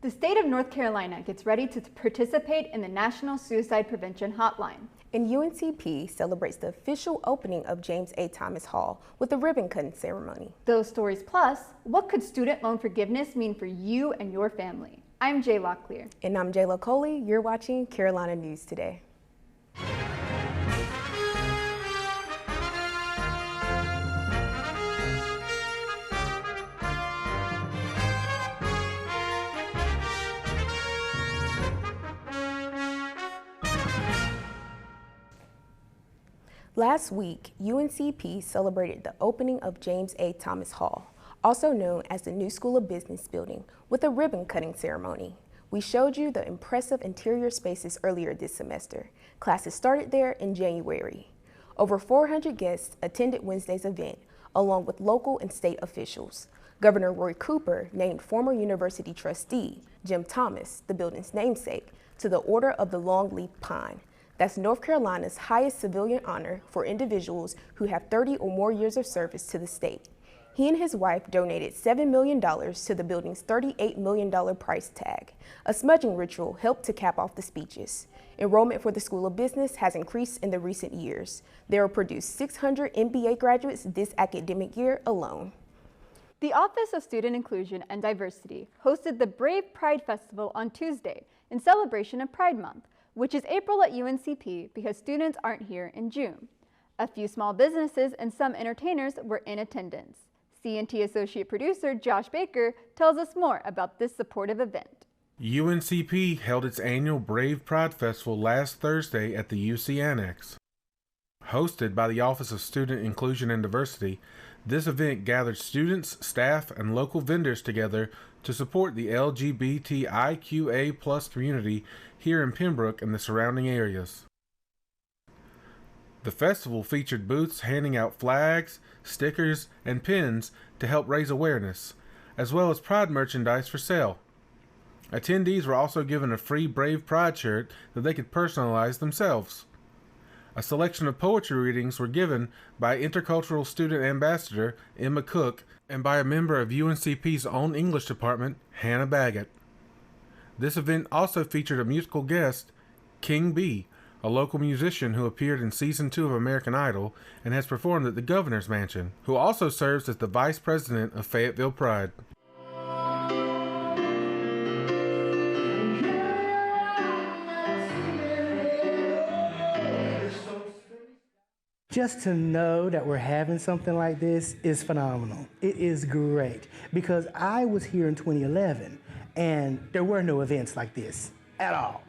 The state of North Carolina gets ready to participate in the National Suicide Prevention Hotline. And UNCP celebrates the official opening of James A. Thomas Hall with a ribbon-cutting ceremony. Those stories plus, what could student loan forgiveness mean for you and your family? I'm Jay Locklear. And I'm Jayla Coley. You're watching Carolina News Today. Last week, UNCP celebrated the opening of James A. Thomas Hall, also known as the New School of Business building, with a ribbon-cutting ceremony. We showed you the impressive interior spaces earlier this semester. Classes started there in January. Over 400 guests attended Wednesday's event, along with local and state officials. Governor Roy Cooper named former university trustee Jim Thomas, the building's namesake, to the Order of the Longleaf Pine. That's North Carolina's highest civilian honor for individuals who have 30 or more years of service to the state. He and his wife donated $7 million to the building's $38 million price tag. A smudging ritual helped to cap off the speeches. Enrollment for the School of Business has increased in the recent years. There were produced 600 MBA graduates this academic year alone. The Office of Student Inclusion and Diversity hosted the Brave Pride Festival on Tuesday in celebration of Pride Month, which is April at UNCP because students aren't here in June. A few small businesses and some entertainers were in attendance. CNT Associate Producer Josh Baker tells us more about this supportive event. UNCP held its annual Brave Pride Festival last Thursday at the UC Annex. Hosted by the Office of Student Inclusion and Diversity, this event gathered students, staff, and local vendors together to support the LGBTIQA+ community here in Pembroke and the surrounding areas. The festival featured booths handing out flags, stickers, and pins to help raise awareness, as well as Pride merchandise for sale. Attendees were also given a free Brave Pride shirt that they could personalize themselves. A selection of poetry readings were given by Intercultural Student Ambassador Emma Cook and by a member of UNCP's own English department, Hannah Baggett. This event also featured a musical guest, King B, a local musician who appeared in Season 2 of American Idol and has performed at the Governor's Mansion, who also serves as the Vice President of Fayetteville Pride. Just to know that we're having something like this is phenomenal. It is great because I was here in 2011 and there were no events like this at all.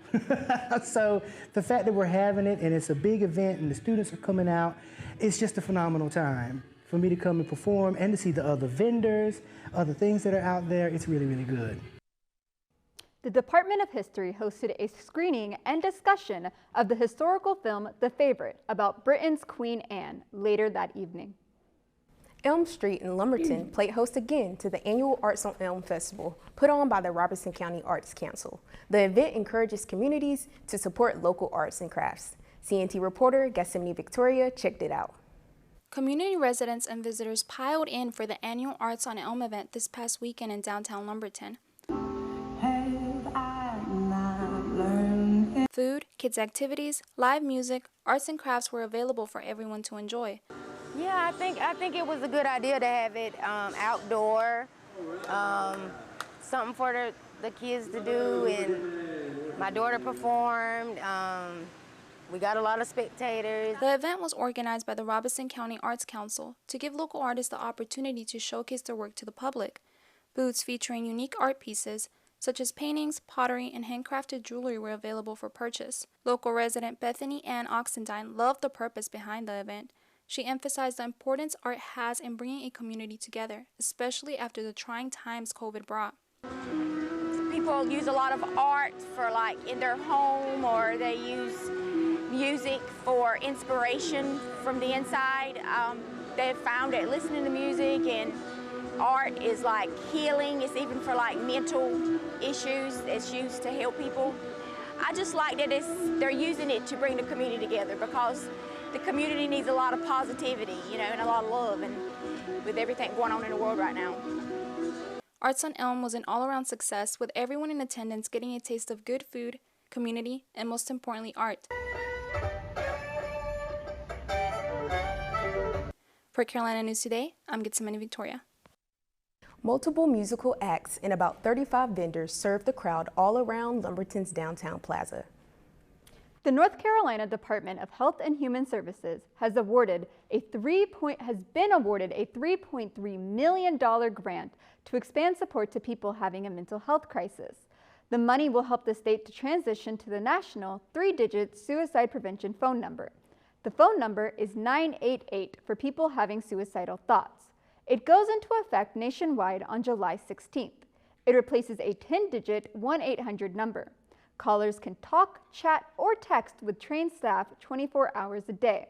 So the fact that we're having it and it's a big event and the students are coming out, it's just a phenomenal time for me to come and perform and to see the other vendors, other things that are out there. It's really, really good. The Department of History hosted a screening and discussion of the historical film The Favorite about Britain's Queen Anne later that evening. Elm Street in Lumberton played host again to the annual Arts on Elm Festival put on by the Robeson County Arts Council. The event encourages communities to support local arts and crafts. CNT reporter Gethsemane Victoria checked it out. Community residents and visitors piled in for the annual Arts on Elm event this past weekend in downtown Lumberton. Food, kids' activities, live music, arts and crafts were available for everyone to enjoy. Yeah, I think it was a good idea to have it outdoor, something for the kids to do, and my daughter performed. We got a lot of spectators. The event was organized by the Robeson County Arts Council to give local artists the opportunity to showcase their work to the public. Booths featuring unique art pieces, such as paintings, pottery, and handcrafted jewelry were available for purchase. Local resident Bethany Ann Oxendine loved the purpose behind the event. She emphasized the importance art has in bringing a community together, especially after the trying times COVID brought. People use a lot of art for like in their home, or they use music for inspiration from the inside. They've found that listening to music and art is like healing. It's even for like mental issues. It's used to help people. I just like that they're using it to bring the community together, because the community needs a lot of positivity, you know, and a lot of love, and with everything going on in the world right now. Arts on Elm was an all-around success, with everyone in attendance getting a taste of good food, community, and most importantly, art. For Carolina News Today, I'm Getsemani Victoria. Multiple musical acts and about 35 vendors served the crowd all around Lumberton's downtown plaza. The North Carolina Department of Health and Human Services has been awarded a $3.3 million grant to expand support to people having a mental health crisis. The money will help the state to transition to the national 3-digit suicide prevention phone number. The phone number is 988 for people having suicidal thoughts. It goes into effect nationwide on July 16th. It replaces a 10-digit 1-800 number. Callers can talk, chat, or text with trained staff 24 hours a day.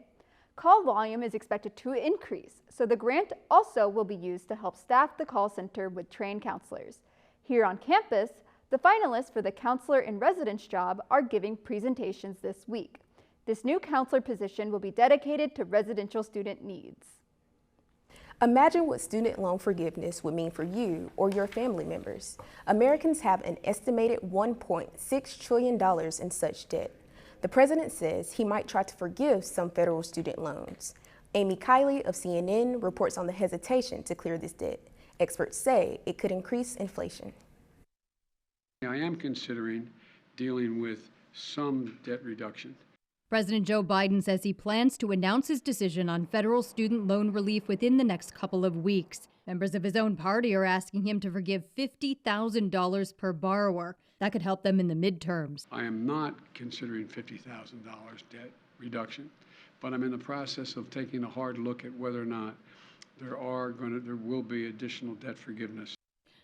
Call volume is expected to increase, so the grant also will be used to help staff the call center with trained counselors. Here on campus, the finalists for the counselor in residence job are giving presentations this week. This new counselor position will be dedicated to residential student needs. Imagine what student loan forgiveness would mean for you or your family members. Americans have an estimated $1.6 trillion in such debt. The president says he might try to forgive some federal student loans. Amy Kiley of CNN reports on the hesitation to clear this debt. Experts say it could increase inflation. I am considering dealing with some debt reduction. President Joe Biden says he plans to announce his decision on federal student loan relief within the next couple of weeks. Members of his own party are asking him to forgive $50,000 per borrower. That could help them in the midterms. I am not considering $50,000 debt reduction, but I'm in the process of taking a hard look at whether or not there will be additional debt forgiveness.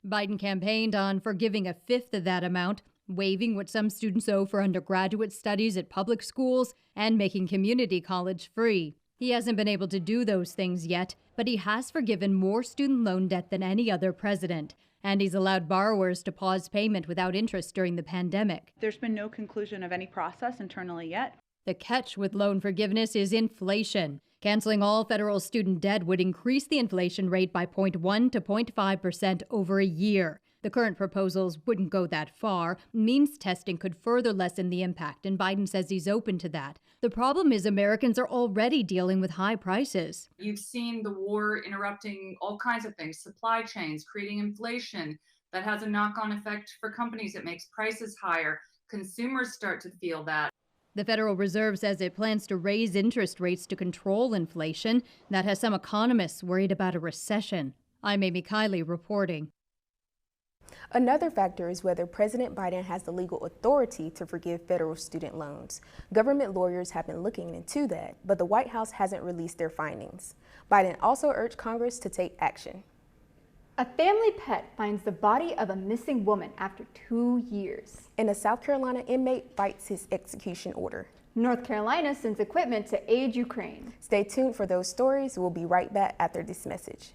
Biden campaigned on forgiving a fifth of that amount, waiving what some students owe for undergraduate studies at public schools, and making community college free. He hasn't been able to do those things yet, but he has forgiven more student loan debt than any other president. And he's allowed borrowers to pause payment without interest during the pandemic. There's been no conclusion of any process internally yet. The catch with loan forgiveness is inflation. Canceling all federal student debt would increase the inflation rate by 0.1 to 0.5% over a year. The current proposals wouldn't go that far. Means testing could further lessen the impact, and Biden says he's open to that. The problem is Americans are already dealing with high prices. You've seen the war interrupting all kinds of things, supply chains, creating inflation. That has a knock-on effect for companies. It makes prices higher. Consumers start to feel that. The Federal Reserve says it plans to raise interest rates to control inflation. That has some economists worried about a recession. I'm Amy Kiley reporting. Another factor is whether President Biden has the legal authority to forgive federal student loans. Government lawyers have been looking into that, but the White House hasn't released their findings. Biden also urged Congress to take action. A family pet finds the body of a missing woman after 2 years. And a South Carolina inmate fights his execution order. North Carolina sends equipment to aid Ukraine. Stay tuned for those stories. We'll be right back after this message.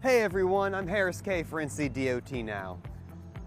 Hey everyone, I'm Harris Kay for NCDOT Now.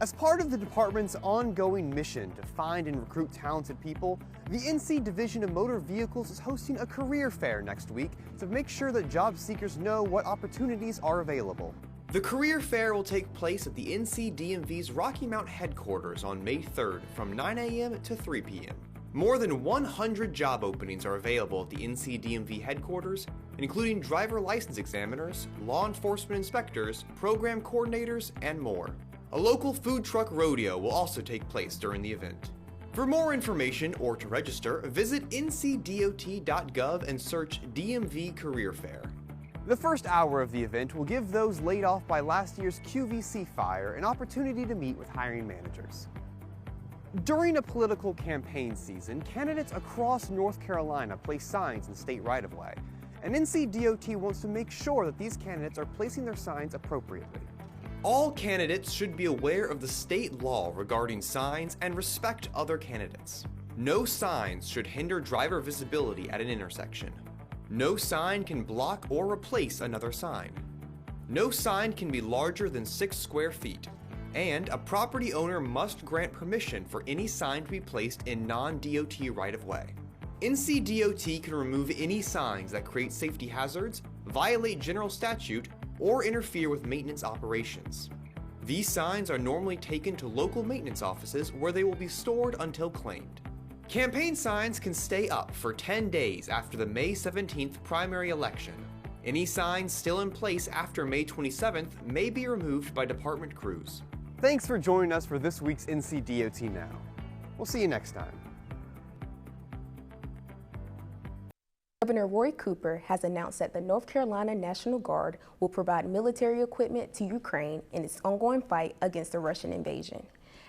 As part of the department's ongoing mission to find and recruit talented people, the NC Division of Motor Vehicles is hosting a career fair next week to make sure that job seekers know what opportunities are available. The career fair will take place at the NC DMV's Rocky Mount headquarters on May 3rd from 9 a.m. to 3 p.m. More than 100 job openings are available at the NC DMV headquarters, including driver license examiners, law enforcement inspectors, program coordinators, and more. A local food truck rodeo will also take place during the event. For more information or to register, visit ncdot.gov and search DMV Career Fair. The first hour of the event will give those laid off by last year's QVC fire an opportunity to meet with hiring managers. During a political campaign season, candidates across North Carolina place signs in state right-of-way, and NCDOT wants to make sure that these candidates are placing their signs appropriately. All candidates should be aware of the state law regarding signs and respect other candidates. No signs should hinder driver visibility at an intersection. No sign can block or replace another sign. No sign can be larger than 6 square feet. And a property owner must grant permission for any sign to be placed in non-DOT right-of-way. NCDOT can remove any signs that create safety hazards violate general statute, or interfere with maintenance operations. These signs are normally taken to local maintenance offices where they will be stored until claimed. Campaign signs can stay up for 10 days after the May 17th primary election. Any signs still in place after May 27th may be removed by department crews. Thanks for joining us for this week's NCDOT Now. We'll see you next time. Governor Roy Cooper has announced that the North Carolina National Guard will provide military equipment to Ukraine in its ongoing fight against the Russian invasion.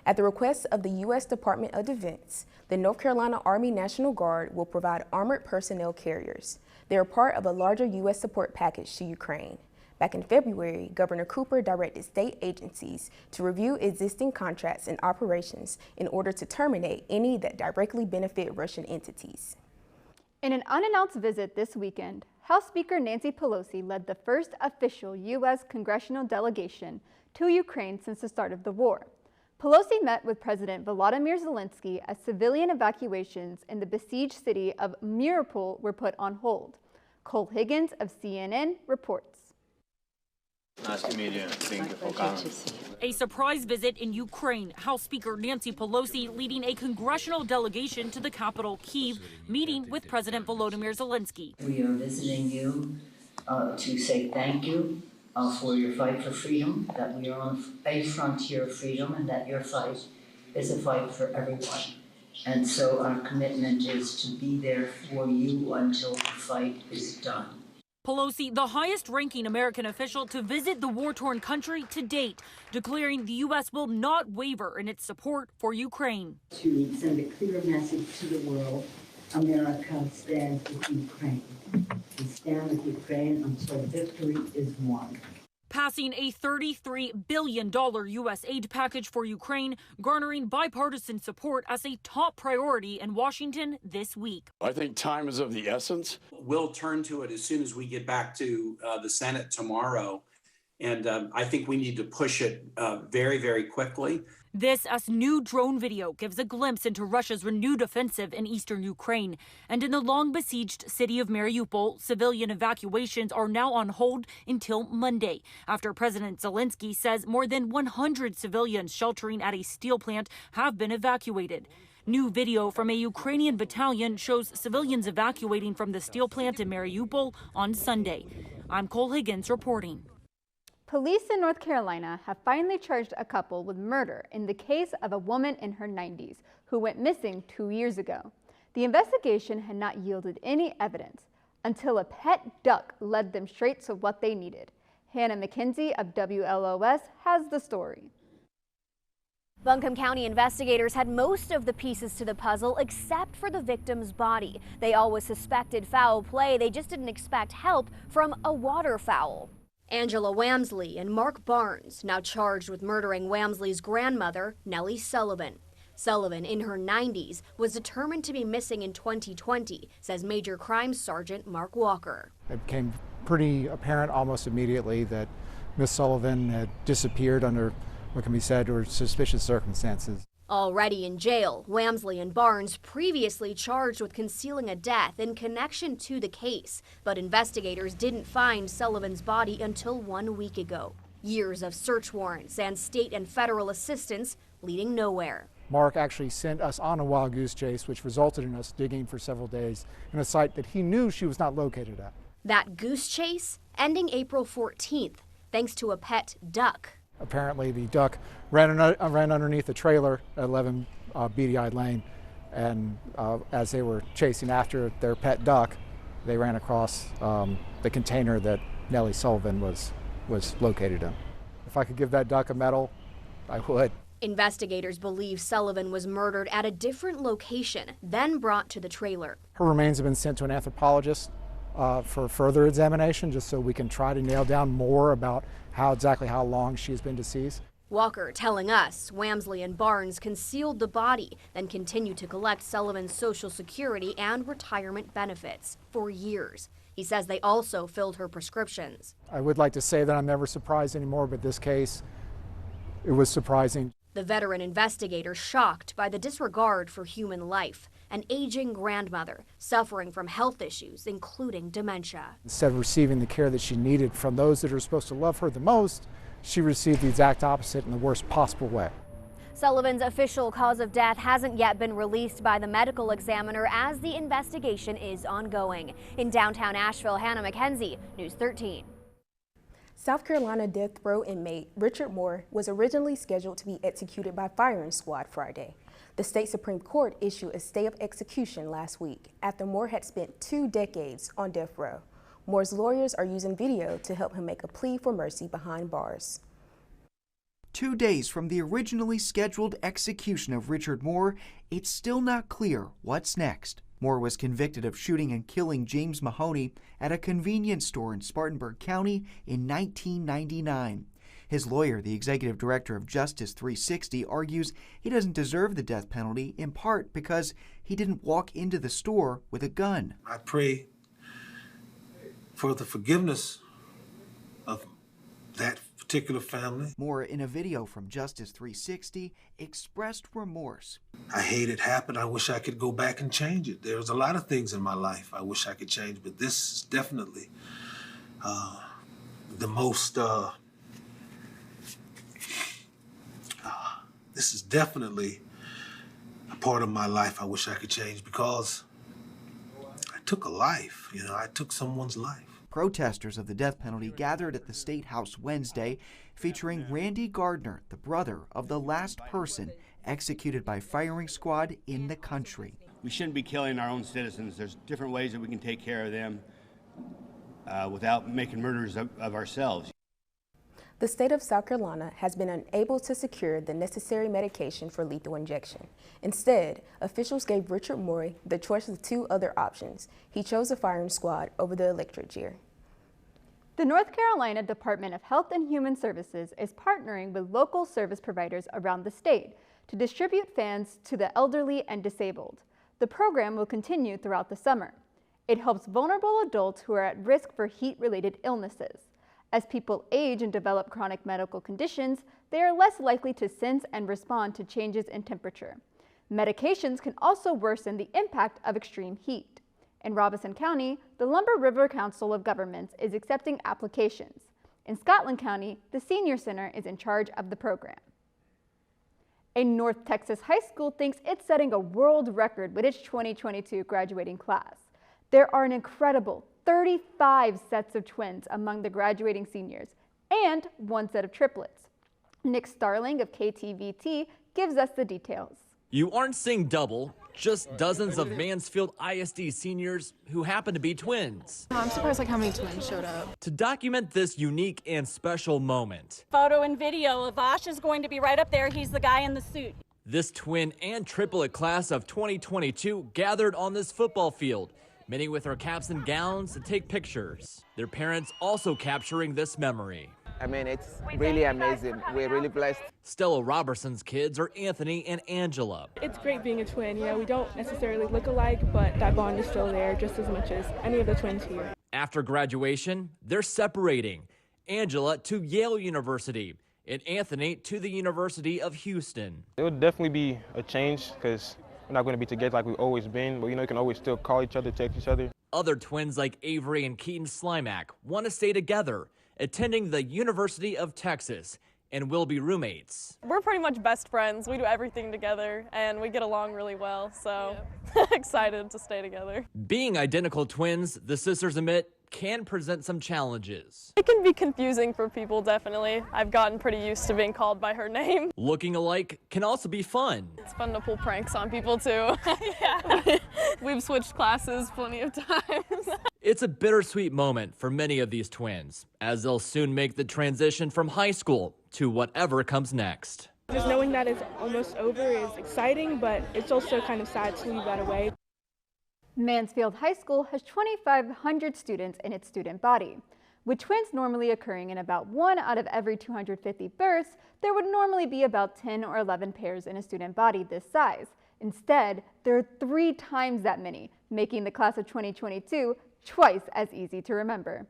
At the request of the U.S. Department of Defense, the North Carolina Army National Guard will provide armored personnel carriers. They are part of a larger U.S. support package to Ukraine. Back in February, Governor Cooper directed state agencies to review existing contracts and operations in order to terminate any that directly benefit Russian entities. In an unannounced visit this weekend, House Speaker Nancy Pelosi led the first official U.S. congressional delegation to Ukraine since the start of the war. Pelosi met with President Volodymyr Zelensky as civilian evacuations in the besieged city of Mariupol were put on hold. Cole Higgins of CNN reports. Nice to meet you. Thank you for coming. A surprise visit in Ukraine. House Speaker Nancy Pelosi leading a congressional delegation to the capital, Kyiv, meeting with President Volodymyr Zelensky. We are visiting you to say thank you for your fight for freedom, that we are on a frontier of freedom, and that your fight is a fight for everyone. And so our commitment is to be there for you until the fight is done. Pelosi, the highest-ranking American official to visit the war-torn country to date, declaring the U.S. will not waver in its support for Ukraine. To send a clear message to the world, America stands with Ukraine. We stand with Ukraine until victory is won. Passing a $33 billion U.S. aid package for Ukraine, garnering bipartisan support as a top priority in Washington this week. I think time is of the essence. We'll turn to it as soon as we get back to the Senate tomorrow. And I think we need to push it very, very quickly. This as new drone video gives a glimpse into Russia's renewed offensive in eastern Ukraine. And in the long-besieged city of Mariupol, civilian evacuations are now on hold until Monday, after President Zelensky says more than 100 civilians sheltering at a steel plant have been evacuated. New video from a Ukrainian battalion shows civilians evacuating from the steel plant in Mariupol on Sunday. I'm Cole Higgins reporting. Police in North Carolina have finally charged a couple with murder in the case of a woman in her 90s who went missing 2 years ago. The investigation had not yielded any evidence until a pet duck led them straight to what they needed. Hannah McKenzie of WLOS has the story. Buncombe County investigators had most of the pieces to the puzzle except for the victim's body. They always suspected foul play, they just didn't expect help from a waterfowl. Angela Wamsley and Mark Barnes, now charged with murdering Wamsley's grandmother, Nellie Sullivan. Sullivan, in her 90s, was determined to be missing in 2020, says Major Crimes Sergeant Mark Walker. It became pretty apparent almost immediately that Miss Sullivan had disappeared under what can be said were suspicious circumstances. Already in jail, Wamsley and Barnes previously charged with concealing a death in connection to the case, but investigators didn't find Sullivan's body until 1 week ago. Years of search warrants and state and federal assistance leading nowhere. Mark actually sent us on a wild goose chase, which resulted in us digging for several days in a site that he knew she was not located at. That goose chase ending April 14th, thanks to a pet duck. Apparently the duck ran underneath a trailer at 11 Beady-Eyed Lane, and as they were chasing after their pet duck, they ran across the container that Nellie Sullivan was located in. If I could give that duck a medal, I would. Investigators believe Sullivan was murdered at a different location, then brought to the trailer. Her remains have been sent to an anthropologist for further examination, just so we can try to nail down more about exactly how long she has been deceased. Walker telling us Wamsley and Barnes concealed the body, then continued to collect Sullivan's Social Security and retirement benefits for years. He says they also filled her prescriptions. I would like to say that I'm never surprised anymore, but this case, it was surprising. The veteran investigator shocked by the disregard for human life, an aging grandmother suffering from health issues, including dementia. Instead of receiving the care that she needed from those that are supposed to love her the most, she received the exact opposite in the worst possible way. Sullivan's official cause of death hasn't yet been released by the medical examiner as the investigation is ongoing. In downtown Asheville, Hannah McKenzie, News 13. South Carolina death row inmate Richard Moore was originally scheduled to be executed by firing squad Friday. The state Supreme Court issued a stay of execution last week after Moore had spent 2 decades on death row. Moore's lawyers are using video to help him make a plea for mercy behind bars. 2 days from the originally scheduled execution of Richard Moore, it's still not clear what's next. Moore was convicted of shooting and killing James Mahoney at a convenience store in Spartanburg County in 1999. His lawyer, the executive director of Justice 360, argues he doesn't deserve the death penalty, in part because he didn't walk into the store with a gun. I pray for the forgiveness of that particular family. Moore, in a video from Justice 360, expressed remorse. I hate it happened. I wish I could go back and change it. There's a lot of things in my life I wish I could change, but this is definitely the most, this is definitely a part of my life I wish I could change because I took a life, I took someone's life. Protesters of the death penalty gathered at the State House Wednesday, featuring Randy Gardner, the brother of the last person executed by firing squad in the country. We shouldn't be killing our own citizens. There's different ways that we can take care of them without making murderers of ourselves. The state of South Carolina has been unable to secure the necessary medication for lethal injection. Instead, officials gave Richard Moore the choice of 2 other options. He chose the firing squad over the electric chair. The North Carolina Department of Health and Human Services is partnering with local service providers around the state to distribute fans to the elderly and disabled. The program will continue throughout the summer. It helps vulnerable adults who are at risk for heat-related illnesses. As people age and develop chronic medical conditions, they are less likely to sense and respond to changes in temperature. Medications can also worsen the impact of extreme heat. In Robeson County, the Lumber River Council of Governments is accepting applications. In Scotland County, the Senior Center is in charge of the program. A North Texas high school thinks it's setting a world record with its 2022 graduating class. There are an incredible 35 sets of twins among the graduating seniors and 1 set of triplets. Nick Starling of KTVT gives us the details. You aren't seeing double, just dozens of Mansfield ISD seniors who happen to be twins. I'm surprised how many twins showed up. To document this unique and special moment, photo and video of Ash is going to be right up there. He's the guy in the suit. This twin and triplet class of 2022 gathered on this football field, many with their caps and gowns to take pictures. Their parents also capturing this memory. I mean, it's really amazing. We're really blessed. Stella Robertson's kids are Anthony and Angela. It's great being a twin. We don't necessarily look alike, but that bond is still there just as much as any of the twins here. After graduation, they're separating. Angela to Yale University and Anthony to the University of Houston. It would definitely be a change because we're not going to be together like we've always been, but you can always still call each other, text each other. Other twins like Avery and Keaton Slimak want to stay together, attending the University of Texas, and will be roommates. We're pretty much best friends. We do everything together and we get along really well, so excited to stay together. Being identical twins, the sisters admit, can present some challenges. It can be confusing for people, definitely. I've gotten pretty used to being called by her name. Looking alike can also be fun. It's fun to pull pranks on people too. Yeah. We've switched classes plenty of times. It's a bittersweet moment for many of these twins, as they'll soon make the transition from high school to whatever comes next. Just knowing that it's almost over is exciting, but it's also kind of sad to leave that away. Mansfield High School has 2,500 students in its student body. With twins normally occurring in about 1 out of every 250 births, there would normally be about 10 or 11 pairs in a student body this size. Instead, there are 3 times that many, making the class of 2022 twice as easy to remember.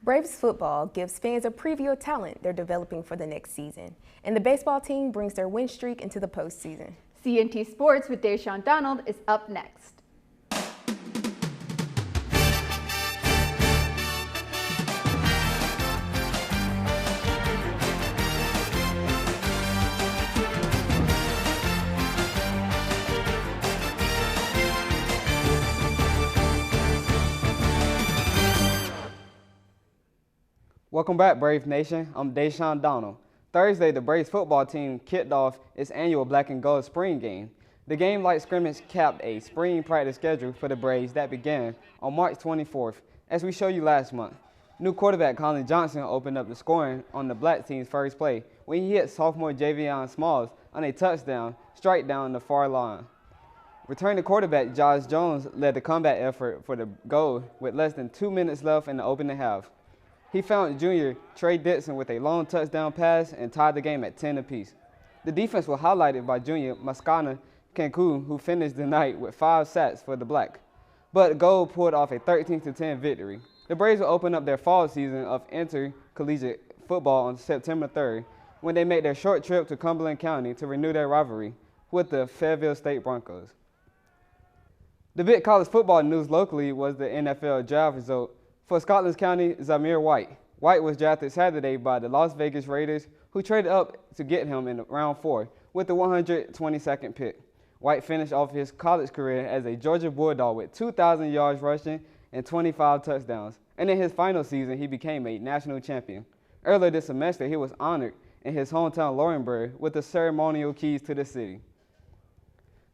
Braves football gives fans a preview of talent they're developing for the next season. And the baseball team brings their win streak into the postseason. CNT Sports with Deshaun Donald is up next. Welcome back, Brave Nation. I'm Deshaun Donald. Thursday, the Braves football team kicked off its annual Black and Gold spring game. The game light scrimmage capped a spring practice schedule for the Braves that began on March 24th, as we showed you last month. New quarterback Colin Johnson opened up the scoring on the Black team's first play when he hit sophomore Javion Smalls on a touchdown straight down the far line. Returning quarterback Josh Jones led the comeback effort for the Gold with less than 2 minutes left in the opening half. He found junior Trey Dixon with a long touchdown pass and tied the game at 10 apiece. The defense was highlighted by junior Maskana Cancun, who finished the night with 5 sacks for the Black. But Gold pulled off a 13-10 victory. The Braves will open up their fall season of intercollegiate football on September 3rd when they make their short trip to Cumberland County to renew their rivalry with the Fayetteville State Broncos. The big college football news locally was the NFL draft result for Scotland County Zamir White. White was drafted Saturday by the Las Vegas Raiders, who traded up to get him in round 4 with the 122nd pick. White finished off his college career as a Georgia Bulldog with 2,000 yards rushing and 25 touchdowns. And in his final season, he became a national champion. Earlier this semester, he was honored in his hometown Laurinburg with the ceremonial keys to the city.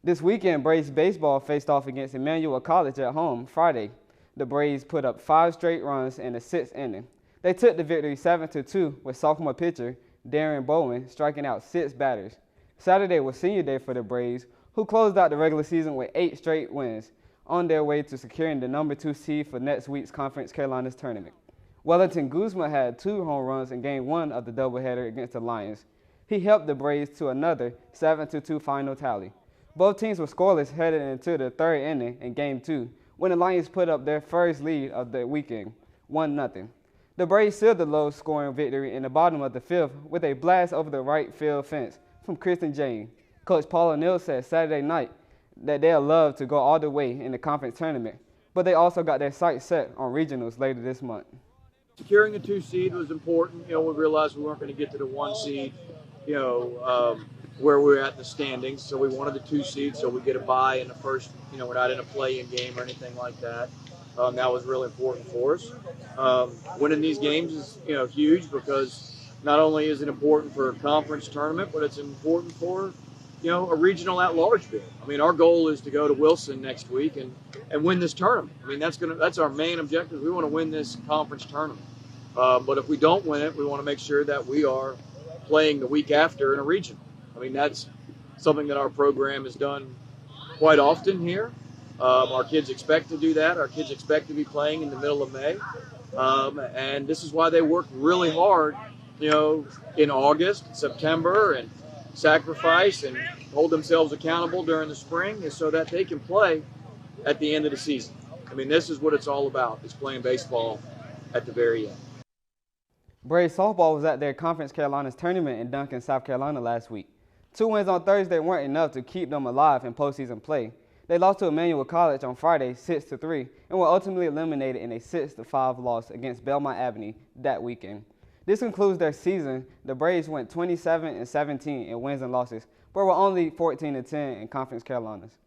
This weekend, Braves baseball faced off against Emmanuel College at home Friday. The Braves put up 5 straight runs in the 6th inning. They took the victory 7-2 with sophomore pitcher Darren Bowen striking out 6 batters. Saturday was senior day for the Braves, who closed out the regular season with 8 straight wins, on their way to securing the number 2 seed for next week's Conference Carolinas tournament. Wellington Guzman had 2 home runs in Game 1 of the doubleheader against the Lions. He helped the Braves to another 7-2 final tally. Both teams were scoreless headed into the 3rd inning in Game 2, when the Lions put up their first lead of the weekend, 1-0. The Braves sealed the low-scoring victory in the bottom of the 5th with a blast over the right field fence from Kristen Jane. Coach Paul O'Neill said Saturday night that they'll love to go all the way in the conference tournament, but they also got their sights set on regionals later this month. Securing a 2 seed was important. We realized we weren't going to get to the 1 seed, where we're at in the standings. So we wanted the 2 seed so we get a bye in the first, we're not in a play-in game or anything like that. That was really important for us. Winning these games is, huge because not only is it important for a conference tournament, but it's important for, a regional at-large bid. Our goal is to go to Wilson next week and win this tournament. That's our main objective. We want to win this conference tournament. But if we don't win it, we want to make sure that we are playing the week after in a regional. That's something that our program has done quite often here. Our kids expect to do that. Our kids expect to be playing in the middle of May. And this is why they work really hard, in August, September, and sacrifice and hold themselves accountable during the spring is so that they can play at the end of the season. This is what it's all about. It's playing baseball at the very end. Braves softball was at their Conference Carolinas tournament in Duncan, South Carolina last week. 2 wins on Thursday weren't enough to keep them alive in postseason play. They lost to Emmanuel College on Friday 6-3 and were ultimately eliminated in a 6-5 loss against Belmont Avenue that weekend. This concludes their season. The Braves went 27-17 in wins and losses, but were only 14-10 in Conference Carolinas.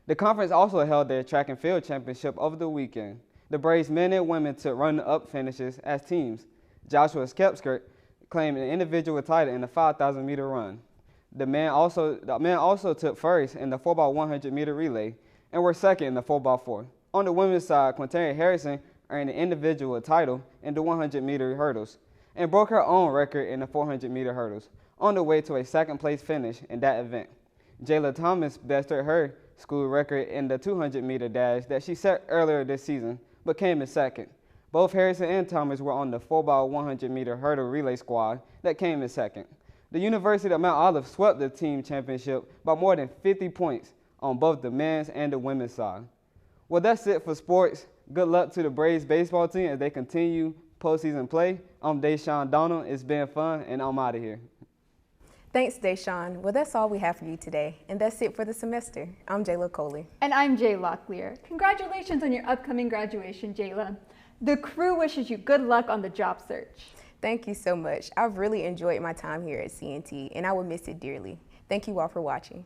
The conference also held their track and field championship over the weekend. The Braves men and women took runner-up finishes as teams. Joshua Skepskirt claimed an individual title in the 5,000-meter run. The men also took first in the 4x100-meter relay and were second in the 4x4. On the women's side, Quintaria Harrison earned an individual title in the 100-meter hurdles and broke her own record in the 400-meter hurdles, on the way to a second-place finish in that event. Jayla Thomas bested her school record in the 200-meter dash that she set earlier this season, but came in second. Both Harrison and Thomas were on the 4x100-meter hurdle relay squad that came in second. The University of Mount Olive swept the team championship by more than 50 points on both the men's and the women's side. Well, that's it for sports. Good luck to the Braves baseball team as they continue postseason play. I'm Deshaun Donald. It's been fun, and I'm out of here. Thanks, Deshaun. Well, that's all we have for you today, and that's it for the semester. I'm Jayla Coley. And I'm Jay Locklear. Congratulations on your upcoming graduation, Jayla. The crew wishes you good luck on the job search. Thank you so much. I've really enjoyed my time here at CNT, and I will miss it dearly. Thank you all for watching.